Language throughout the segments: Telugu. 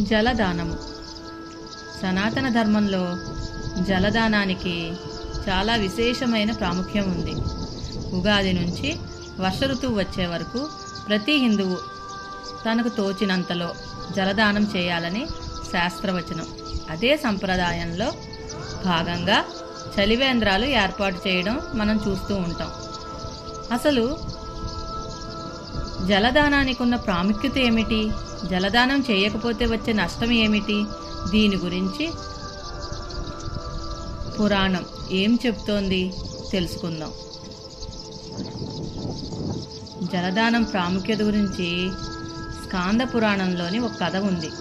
జలదానము. సనాతన ధర్మంలో జలదానానికి చాలా విశేషమైన ప్రాముఖ్యం ఉంది. ఉగాది నుంచి వర్ష ఋతువు వచ్చే వరకు ప్రతి హిందువు తనకు తోచినంతలో జలదానం చేయాలని శాస్త్రవచనం. అదే సంప్రదాయంలో భాగంగా చలివేంద్రాలు ఏర్పాటు చేయడం మనం చూస్తూ ఉంటాం. అసలు జలదానానికి ఉన్న ప్రాముఖ్యత ఏమిటి? జలదానం చేయకపోతే వచ్చే నష్టం ఏమిటి? దీని గురించి పురాణం ఏం చెప్తోంది తెలుసుకుందాం. జలదానం ప్రాముఖ్యత గురించి స్కాంద పురాణంలోని ఒక కథ ఉంది.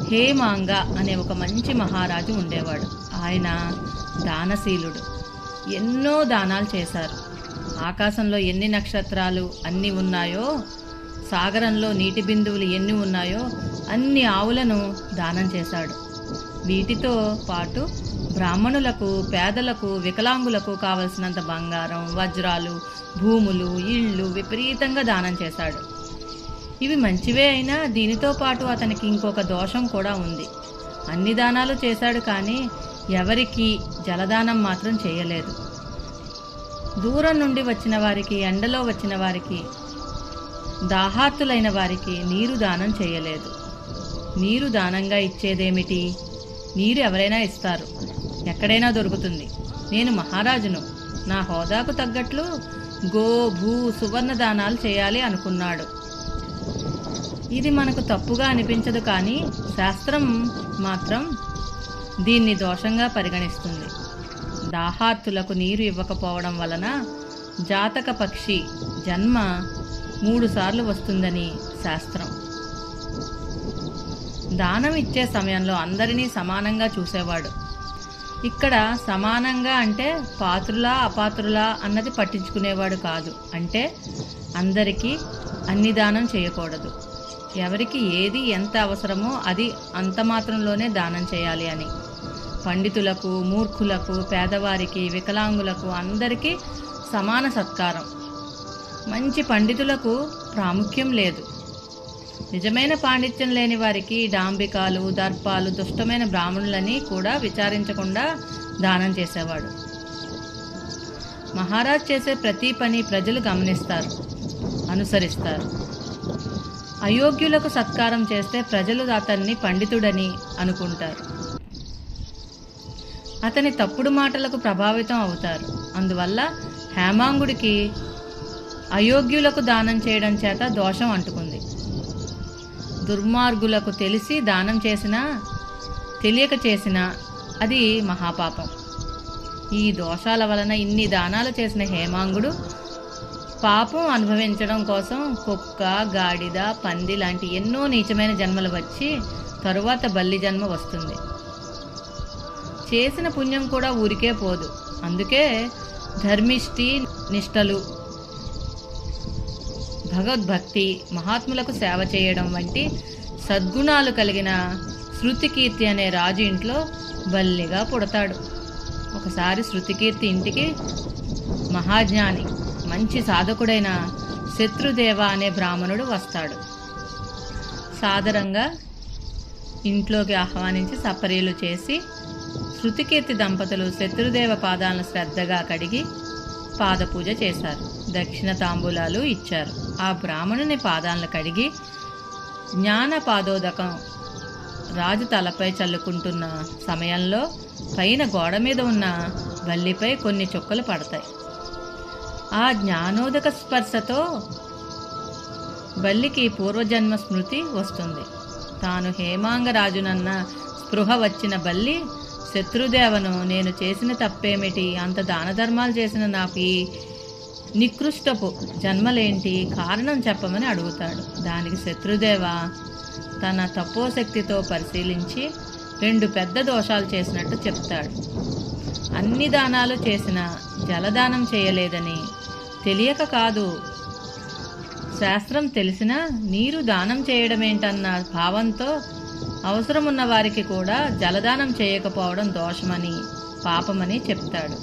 హేమాంగ అనే ఒక మంచి మహారాజు ఉండేవాడు. ఆయన దానశీలుడు. ఎన్నో దానాలు చేశారు. ఆకాశంలో ఎన్ని నక్షత్రాలు అన్ని ఉన్నాయో, సాగరంలో నీటి బిందువులు ఎన్ని ఉన్నాయో అన్ని ఆవులను దానం చేశాడు. వీటితో పాటు బ్రాహ్మణులకు, పేదలకు, వికలాంగులకు కావలసినంత బంగారం, వజ్రాలు, భూములు, ఇళ్ళు విపరీతంగా దానం చేశాడు. ఇవి మంచివే అయినా దీనితో పాటు అతనికి ఇంకొక దోషం కూడా ఉంది. అన్ని దానాలు చేశాడు కానీ ఎవరికి జలదానం మాత్రం చేయలేదు. దూరం నుండి వచ్చిన వారికి, ఎండలో వచ్చిన వారికి, దాహార్తులైన వారికి నీరు దానం చేయలేదు. నీరు దానంగా ఇచ్చేదేమిటి? నీరు ఎవరైనా ఇస్తారు, ఎక్కడైనా దొరుకుతుంది. నేను మహారాజును, నా హోదాకు తగ్గట్లు గో, భూ, సువర్ణ దానాలు చేయాలి అనుకున్నాడు. ఇది మనకు తప్పుగా అనిపించదు కానీ శాస్త్రం మాత్రం దీన్ని దోషంగా పరిగణిస్తుంది. దాహార్తులకు నీరు ఇవ్వకపోవడం వలన జాతక పక్షి జన్మ 3 సార్లు వస్తుందని శాస్త్రం. దానం ఇచ్చే సమయంలో అందరినీ సమానంగా చూసేవాడు. ఇక్కడ సమానంగా అంటే పాత్రులా అపాత్రులా అన్నది పట్టించుకునేవాడు కాదు. అంటే అందరికీ అన్ని దానం చేయకూడదు. ఎవరికి ఏది ఎంత అవసరమో అది అంత మాత్రంలోనే దానం చేయాలి అని. పండితులకు, మూర్ఖులకు, పేదవారికి, వికలాంగులకు అందరికీ సమాన సత్కారం. మంచి పండితులకు ప్రాముఖ్యం లేదు. నిజమైన పాండిత్యం లేని వారికి డాంబికాలు, దర్పాలు, దుష్టమైన బ్రాహ్మణులని కూడా విచారించకుండా దానం చేసేవాడు. మహారాజ్ చేసే ప్రతి పని ప్రజలు గమనిస్తారు, అనుసరిస్తారు. అయోగ్యులకు సత్కారం చేస్తే ప్రజలు అతన్ని పండితుడని అనుకుంటారు. అతని తప్పుడు మాటలకు ప్రభావితం అవుతారు. అందువల్ల హేమాంగుడికి అయోగ్యులకు దానం చేయడం చేత దోషం అంటుకుంది. దుర్మార్గులకు తెలిసి దానం చేసినా తెలియక చేసినా అది మహాపాపం. ఈ దోషాల వలన ఇన్ని దానాలు చేసిన హేమాంగుడు పాపం అనుభవించడం కోసం కుక్క, గాడిద, పంది లాంటి ఎన్నో నీచమైన జన్మలు వచ్చి తరువాత బల్లి జన్మ వస్తుంది. చేసిన పుణ్యం కూడా ఊరికే పోదు. అందుకే ధర్మిష్టి, నిష్టలు, భగవద్భక్తి, మహాత్ములకు సేవ చేయడం వంటి సద్గుణాలు కలిగిన శృతికీర్తి అనే రాజు ఇంట్లో బల్లిగా పుడతాడు. ఒకసారి శృతికీర్తి ఇంటికి మహాజ్ఞాని, మంచి సాధకుడైన శత్రుదేవ అనే బ్రాహ్మణుడు వస్తాడు. సాదరంగా ఇంట్లోకి ఆహ్వానించి సపరీలు చేసి శృతికీర్తి దంపతులు శత్రుదేవ పాదాలను శ్రద్ధగా కడిగి పాదపూజ చేశారు. దక్షిణ తాంబూలాలు ఇచ్చారు. ఆ బ్రాహ్మణుని పాదాలను కడిగి జ్ఞాన పాదోదకం రాజు తలపై చల్లుకుంటున్న సమయంలో పైన గోడ మీద ఉన్న బల్లిపై కొన్ని చుక్కలు పడతాయి. ఆ జ్ఞానోదక స్పర్శతో బల్లికి పూర్వజన్మ స్మృతి వస్తుంది. తాను హేమాంగరాజునన్న స్పృహ వచ్చిన బల్లి శత్రుదేవను, నేను చేసిన తప్పేమిటి, అంత దాన ధర్మాలు చేసిన నాకు ఈ నికృష్టపు జన్మలేంటి, కారణం చెప్పమని అడుగుతాడు. దానికి శత్రుదేవ తన తపోశక్తితో పరిశీలించి 2 పెద్ద దోషాలు చేసినట్టు చెప్తాడు. అన్ని దానాలు చేసిన జలదానం చేయలేదని తెలియక కాదు, శాస్త్రం తెలిసినా నీరు దానం చేయడమేంటన్న భావంతో అవసరమున్న వారికి కూడా జలదానం చేయకపోవడం దోషమని, పాపమని చెప్తాడు.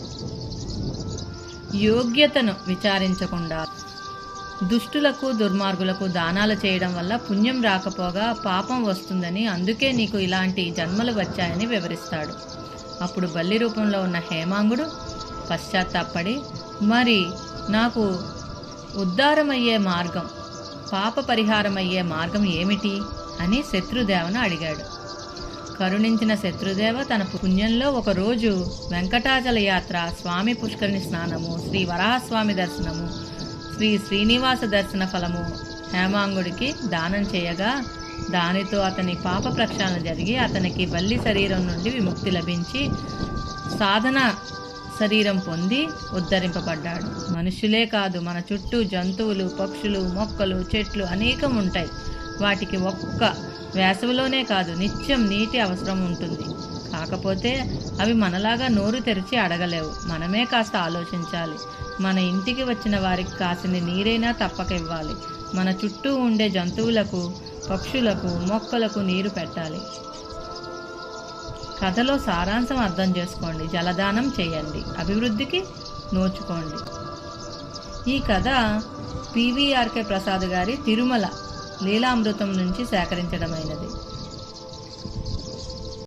యోగ్యతను విచారించకుండా దుష్టులకు దుర్మార్గులకు దానాలు చేయడం వల్ల పుణ్యం రాకపోగా పాపం వస్తుందని, అందుకే నీకు ఇలాంటి జన్మలు వచ్చాయని వివరిస్తాడు. అప్పుడు బల్లి రూపంలో ఉన్న హేమాంగుడు పశ్చాత్తాపడి, మరి నాకు ఉద్ధారమయ్యే మార్గం, పాప పరిహారమయ్యే మార్గం ఏమిటి అని శత్రుదేవను అడిగాడు. కరుణించిన శత్రుదేవ తన పుణ్యంలో ఒకరోజు వెంకటాచల యాత్ర, స్వామి పుష్కరిణి స్నానము, శ్రీ వరాహస్వామి దర్శనము, శ్రీ శ్రీనివాస దర్శన ఫలము హేమాంగుడికి దానం చేయగా దానితో అతని పాప ప్రక్షాళన జరిగి అతనికి బల్లి శరీరం నుండి విముక్తి లభించి సాధన శరీరం పొంది ఉద్ధరింపబడ్డాడు. మనుషులే కాదు, మన చుట్టూ జంతువులు, పక్షులు, మొక్కలు, చెట్లు అనేకం ఉంటాయి. వాటికి ఒక్క వేసవిలోనే కాదు నిత్యం నీటి అవసరం ఉంటుంది. కాకపోతే అవి మనలాగా నోరు తెరిచి అడగలేవు. మనమే కాస్త ఆలోచించాలి. మన ఇంటికి వచ్చిన వారికి కాసిని నీరైనా తప్పక ఇవ్వాలి. మన చుట్టూ ఉండే జంతువులకు, పక్షులకు, మొక్కలకు నీరు పెట్టాలి. కథలో సారాంశం అర్థం చేసుకోండి. జలదానం చేయండి, అభివృద్ధికి నోచుకోండి. ఈ కథ పివిఆర్కే ప్రసాద్ గారి తిరుమల లీలామృతం నుంచి సేకరించడమైనది.